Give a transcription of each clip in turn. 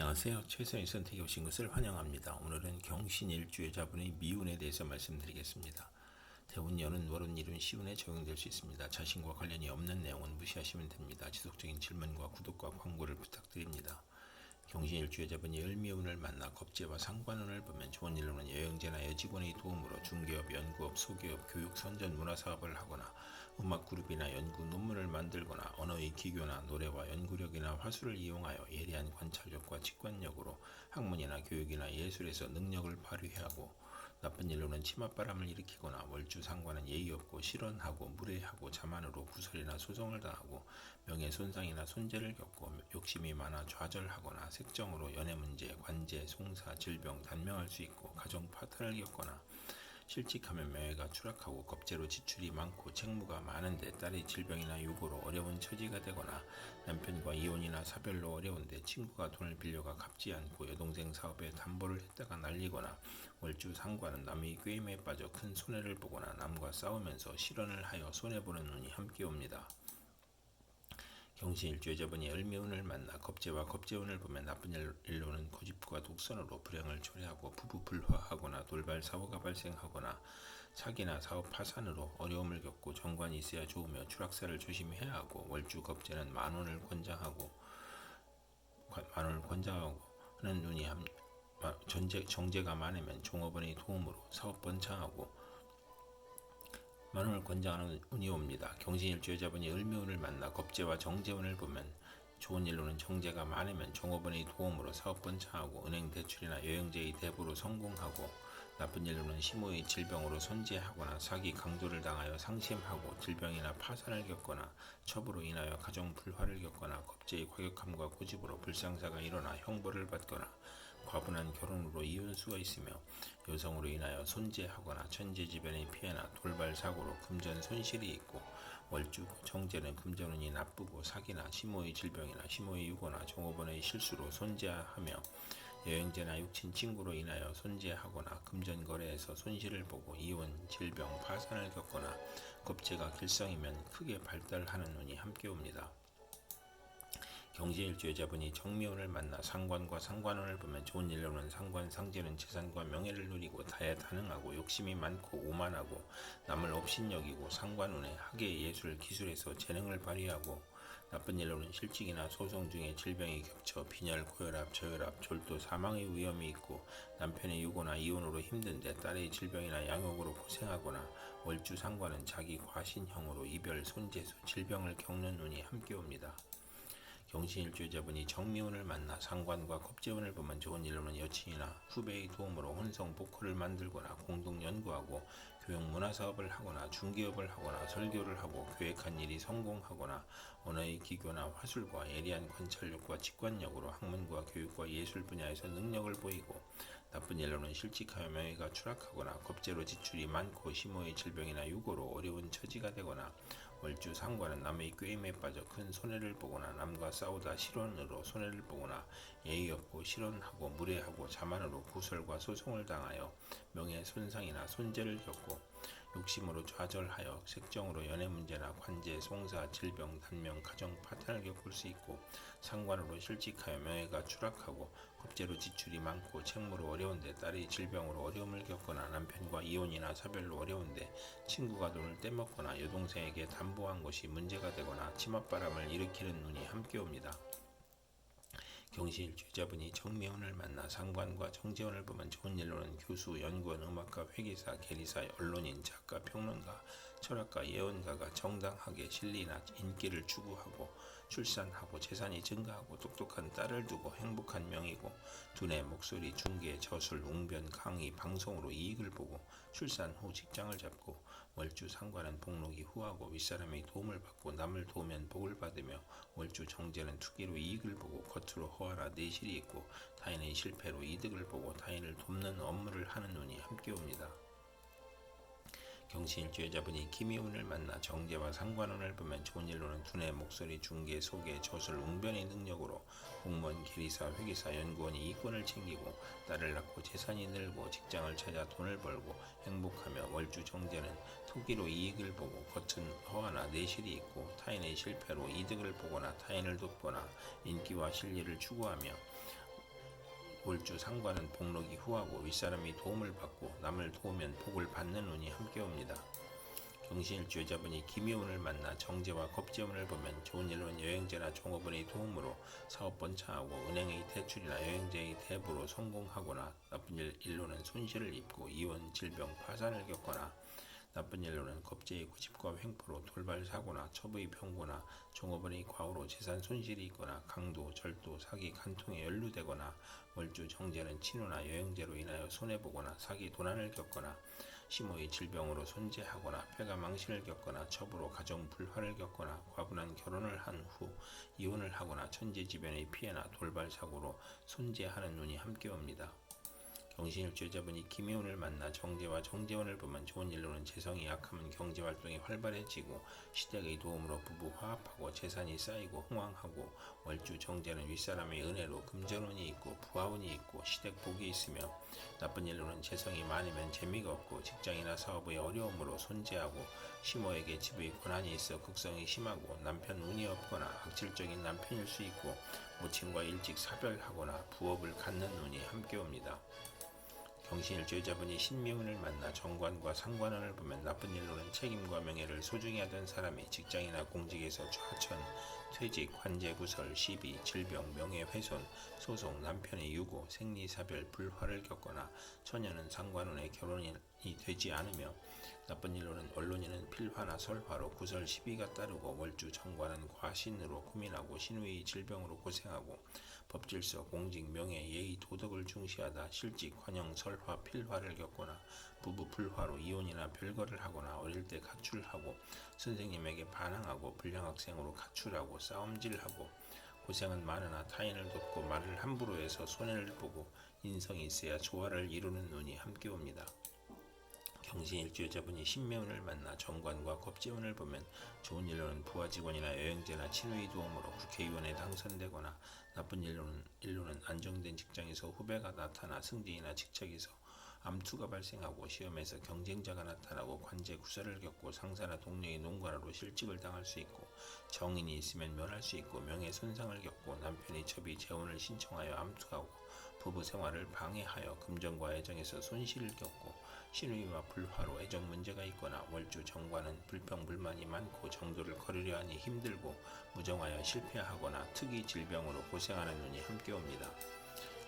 안녕하세요. 최선의 선택에 오신 것을 환영합니다. 오늘은 경신일주여자분의 미운에 대해서 말씀드리겠습니다. 대운, 연운, 월운, 일운, 시운에 적용될 수 있습니다. 자신과 관련이 없는 내용은 무시하시면 됩니다. 지속적인 질문과 구독과 광고를 부탁드립니다. 경신일주여자분이 을미운을 만나 겁재와 상관운을 보면 좋은 일로는 여행제나 여직원의 도움으로 중개업, 연구업, 소기업, 교육, 선전, 문화사업을 하거나 음악그룹이나 연구, 논문을 만들거나 언어의 기교나 노래와 연구력이나 화술을 이용하여 예리한 관찰력과 직관력으로 학문이나 교육이나 예술에서 능력을 발휘하고 나쁜 일로는 치맛바람을 일으키거나 월주상관은 예의 없고 실언하고 무례하고 자만으로 구설이나 소송을 당하고 명예손상이나 손재를 겪고 욕심이 많아 좌절하거나 색정으로 연애문제, 관제, 송사, 질병, 단명할 수 있고 가정 파탄을 겪거나 실직하면 명예가 추락하고 겁재로 지출이 많고 책무가 많은데 딸의 질병이나 유고로 어려운 처지가 되거나 남편과 이혼이나 사별로 어려운데 친구가 돈을 빌려가 갚지 않고 여동생 사업에 담보를 했다가 날리거나 월주 상관은 남의 꾀임에 빠져 큰 손해를 보거나 남과 싸우면서 실언을 하여 손해보는 운이 함께 옵니다. 경신일주여자분이 을미운을 만나 겁재와 겁재운을 보면 나쁜 일로는 고집과 독선으로 불행을 초래하고 부부 불화하거나 돌발 사고가 발생하거나 사기나 사업 파산으로 어려움을 겪고 정관이 있어야 좋으며 추락사를 조심해야 하고 월주 겁재는 만원을 권장하고 하는 눈이 정제가 많으면 종업원의 도움으로 사업 번창하고 만원을 권장하는 운이 옵니다. 경신일주여자분이 을미운을 만나 겁재와 정재운을 보면 좋은 일로는 정제가 많으면 종업원의 도움으로 사업 번창하고 은행 대출이나 여행제의 대부로 성공하고 나쁜 일로는 시모의 질병으로 손재하거나 사기 강도를 당하여 상심하고 질병이나 파산을 겪거나 첩으로 인하여 가정 불화를 겪거나 겁재의 과격함과 고집으로 불상사가 일어나 형벌을 받거나 과분한 결혼으로 이혼수가 있으며 여성으로 인하여 손재하거나 천재지변의 피해나 돌발 사고로 금전 손실이 있고 월주 정제는 금전운이 나쁘고 사기나 시모의 질병이나 시모의 유고나 종업원의 실수로 손재하며 여행제나 육친 친구로 인하여 손재하거나 금전 거래에서 손실을 보고 이혼, 질병, 파산을 겪거나 겁재가 길성이면 크게 발달하는 운이 함께 옵니다. 경신일주여자분이 정미운을 만나 상관과 상관운을 보면 좋은 일로는 상관, 상제는 재산과 명예를 누리고 다양하고 욕심이 많고 오만하고 남을 업신여기고 상관운에 학예, 예술, 기술에서 재능을 발휘하고 나쁜 일로는 실직이나 소송 중에 질병이 겹쳐 빈혈, 고혈압, 저혈압, 졸도, 사망의 위험이 있고 남편의 유고나 이혼으로 힘든데 딸의 질병이나 양욕으로 고생하거나 월주 상관은 자기 과신형으로 이별, 손재수, 질병을 겪는 운이 함께 옵니다. 경신일주여자분이 정미운을 만나 상관과 겁재운을 보면 좋은 일로는 여친이나 후배의 도움으로 혼성 보컬을 만들거나 공동 연구하고 교육 문화사업을 하거나 중개업을 하거나 설교를 하고 계획한 일이 성공하거나 언어의 기교나 화술과 예리한 관찰력과 직관력으로 학문과 교육과 예술 분야에서 능력을 보이고 나쁜 일로는 실직하여 명예가 추락하거나 겁재로 지출이 많고 시모의 질병이나 유고로 어려운 처지가 되거나 월주 상관은 남의 꾀임에 빠져 큰 손해를 보거나 남과 싸우다 실언으로 손해를 보거나 예의 없고 실언하고 무례하고 자만으로 구설과 소송을 당하여 명예 손상이나 손재를 겪고 욕심으로 좌절하여 색정으로 연애 문제나 관제, 송사, 질병, 단명, 가정 파탄을 겪을 수 있고 상관으로 실직하여 명예가 추락하고 겁재로 지출이 많고 책무로 어려운데 딸이 질병으로 어려움을 겪거나 남편과 이혼이나 사별로 어려운데 친구가 돈을 떼먹거나 여동생에게 담보한 것이 문제가 되거나 치맛바람을 일으키는 운이 함께 옵니다. 경신일주여자분이 정미운을 만나 상관과 정재운을 보면 좋은 일로는 교수, 연구원, 음악가, 회계사, 계리사, 언론인, 작가, 평론가, 철학가, 예언가가 정당하게 진리나 인기를 추구하고 출산하고 재산이 증가하고 똑똑한 딸을 두고 행복한 명이고 두뇌, 목소리, 중계, 저술, 웅변, 강의, 방송으로 이익을 보고 출산 후 직장을 잡고 월주 상관은 복록이 후하고 윗사람의 도움을 받고 남을 도우면 복을 받으며 월주 정제는 투기로 이익을 보고 겉으로 허화나 내실이 있고 타인의 실패로 이득을 보고 타인을 돕는 업무를 하는 운이 함께 옵니다. 경신일주여자분이 기미운을 만나 정제와 상관운을 보면 좋은 일로는 두뇌, 목소리, 중계, 소개, 저술, 웅변의 능력으로 공무원, 계리사, 회계사, 연구원이 이권을 챙기고 딸을 낳고 재산이 늘고 직장을 찾아 돈을 벌고 행복하며 월주 정제는 투기로 이익을 보고 겉은 허화나 내실이 있고 타인의 실패로 이득을 보거나 타인을 돕거나 인기와 실리를 추구하며 월주 상관은 복록이 후하고 윗사람이 도움을 받고 남을 도우면 복을 받는 운이 함께 옵니다. 경신일주 여자분이 기묘운을 만나 정제와 겁재운을 보면 좋은 일로는 여행제나 종업원의 도움으로 사업 번창하고 은행의 대출이나 여행제의 대부로 성공하거나 나쁜 일로는 손실을 입고 이혼, 질병, 파산을 겪거나 나쁜 일로는 겁재의 고집과 횡포로 돌발 사고나 첩의 병고나 종업원의 과오로 재산 손실이 있거나 강도, 절도, 사기, 간통에 연루되거나 월주 정제는 친호나 여행제로 인하여 손해보거나 사기, 도난을 겪거나 심호의 질병으로 손재하거나 폐가 망신을 겪거나 첩으로 가정 불화를 겪거나 과분한 결혼을 한 후 이혼을 하거나 천재지변의 피해나 돌발 사고로 손재하는 운이 함께 옵니다. 경신일주 여자분이 기묘운을 만나 정제와 정제운을 보면 좋은 일로는 재성이 약하면 경제활동이 활발해지고 시댁의 도움으로 부부 화합하고 재산이 쌓이고 흥왕하고 월주 정제는 윗사람의 은혜로 금전운이 있고 부하운이 있고 시댁 복이 있으며 나쁜 일로는 재성이 많으면 재미가 없고 직장이나 사업의 어려움으로 손재하고 시모에게 집의 고난이 있어 극성이 심하고 남편 운이 없거나 악질적인 남편일 수 있고 모친과 일찍 사별하거나 부업을 갖는 운이 함께 옵니다. 경신일주 여자분이 신미운을 만나 정관과 상관운을 보면 나쁜 일로는 책임과 명예를 소중히 하던 사람이 직장이나 공직에서 좌천, 퇴직, 관제구설, 시비, 질병, 명예훼손, 소송, 남편의 유고, 생리사별, 불화를 겪거나 처녀는 상관운에 결혼이 되지 않으며 나쁜 일로는 언론인은 필화나 설화로 구설 시비가 따르고 월주 정관은 과신으로 고민하고 신우의 질병으로 고생하고 법질서, 공직, 명예, 예의, 도덕을 중시하다 실직, 관영, 설화, 필화를 겪거나 부부 불화로 이혼이나 별거를 하거나 어릴 때 가출하고 선생님에게 반항하고 불량학생으로 가출하고 싸움질하고 고생은 많으나 타인을 돕고 말을 함부로 해서 손해를 보고 인성이 있어야 조화를 이루는 운이 함께 옵니다. 경신일주 여자분이 신묘운을 만나 정관과 겁재운을 보면 좋은 일로는 부하 직원이나 여행제나 친구의 도움으로 국회의원에 당선되거나 나쁜 일로는 안정된 직장에서 후배가 나타나 승진이나 직책에서 암투가 발생하고 시험에서 경쟁자가 나타나고 관제 구설을 겪고 상사나 동료의 농간으로 실직을 당할 수 있고 정인이 있으면 면할 수 있고 명예 손상을 겪고 남편이 첩이 재혼을 신청하여 암투하고 부부 생활을 방해하여 금전과 애정에서 손실을 겪고 신우이와 불화로 애정 문제가 있거나 월주 정관은 불평불만이 많고 정도를 거르려 하니 힘들고 무정하여 실패하거나 특이 질병으로 고생하는 운이 함께 옵니다.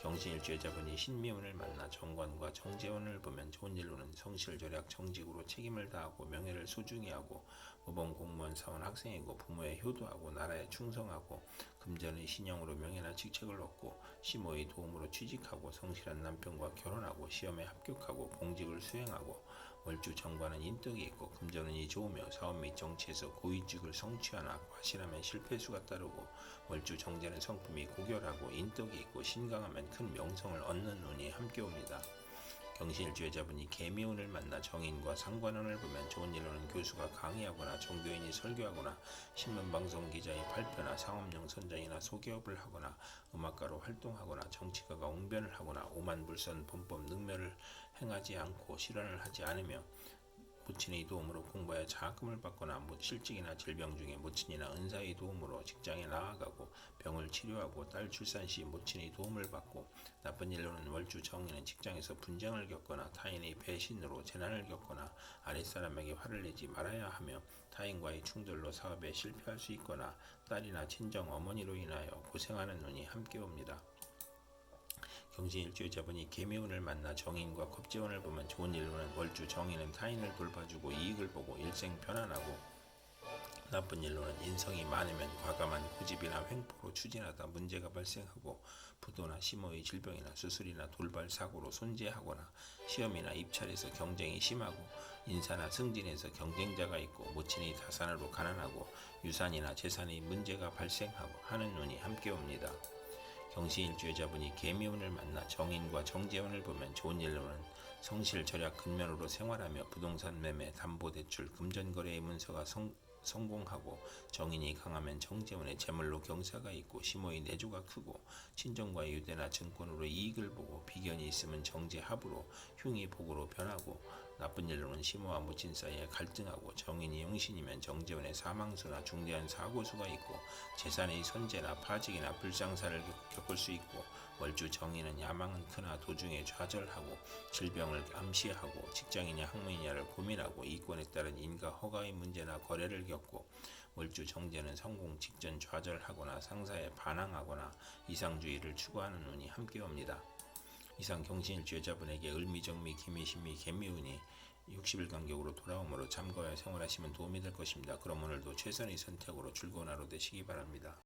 경신일주 여자분이 신미운을 만나 정관과 정재운을 보면 좋은 일로는 성실절약 정직으로 책임을 다하고 명예를 소중히 하고 모범 공무원 사원 학생이고 부모에 효도하고 나라에 충성하고 금전의 신용으로 명예나 직책을 얻고 시모의 도움으로 취직하고 성실한 남편과 결혼하고 시험에 합격하고 공직을 수행하고 월주 정관은 인덕이 있고 금전운이 좋으며 사업 및 정치에서 고위직을 성취하나 과실하면 실패수가 따르고 월주 정제는 성품이 고결하고 인덕이 있고 신강하면 큰 명성을 얻는 운이 함께 옵니다. 경신일주 여자분이 개미운을 만나 정인과 상관운을 보면 좋은 일로는 교수가 강의하거나 종교인이 설교하거나 신문방송 기자의 발표나 상업용 선전이나 소개업을 하거나 음악가로 활동하거나 정치가가 옹변을 하거나 오만불선 범법 능멸을 행하지 않고 실현을 하지 않으며 모친의 도움으로 공부하여 장학금을 받거나 실직이나 질병 중에 모친이나 은사의 도움으로 직장에 나아가고 병을 치료하고 딸 출산 시 모친의 도움을 받고 나쁜 일로는 월주 정인은 직장에서 분쟁을 겪거나 타인의 배신으로 재난을 겪거나 아랫사람에게 화를 내지 말아야 하며 타인과의 충돌로 사업에 실패할 수 있거나 딸이나 친정 어머니로 인하여 고생하는 운이 함께 옵니다. 경신일주 여자분이 개미운을 만나 정인과 겁재운을 보면 좋은 일로는 월주 정인은 타인을 돌봐주고 이익을 보고 일생 편안하고 나쁜 일로는 인성이 많으면 과감한 고집이나 횡포로 추진하다 문제가 발생하고 부도나 심호의 질병이나 수술이나 돌발 사고로 손재하거나 시험이나 입찰에서 경쟁이 심하고 인사나 승진에서 경쟁자가 있고 모친이 다산으로 가난하고 유산이나 재산의 문제가 발생하고 하는 운이 함께 옵니다. 경신일주 여자분이 개미운을 만나 정인과 정재운을 보면 좋은 일로는 성실 절약 근면으로 생활하며 부동산 매매 담보대출 금전거래의 문서가 성공하고 정인이 강하면 정재운의 재물로 경사가 있고 시모의 내조가 크고 친정과의 유대나 증권으로 이익을 보고 비견이 있으면 정제합으로 흉이 복으로 변하고 나쁜 일로는 시모와 무친 사이에 갈등하고 정인이 용신이면 정재운의 사망수나 중대한 사고수가 있고 재산의 손재나 파직이나 불상사를 겪을 수 있고 월주 정인은 야망은 크나 도중에 좌절하고 질병을 암시하고 직장이냐 학문이냐를 고민하고 이권에 따른 인가 허가의 문제나 거래를 겪고 월주 정제는 성공 직전 좌절하거나 상사에 반항하거나 이상주의를 추구하는 운이 함께 옵니다. 이상 경신일주 여자분에게 을미정미 기미신미 개미운이 60일 간격으로 돌아오므로 참고하여 생활하시면 도움이 될 것입니다. 그럼 오늘도 최선의 선택으로 즐거운 하루 되시기 바랍니다.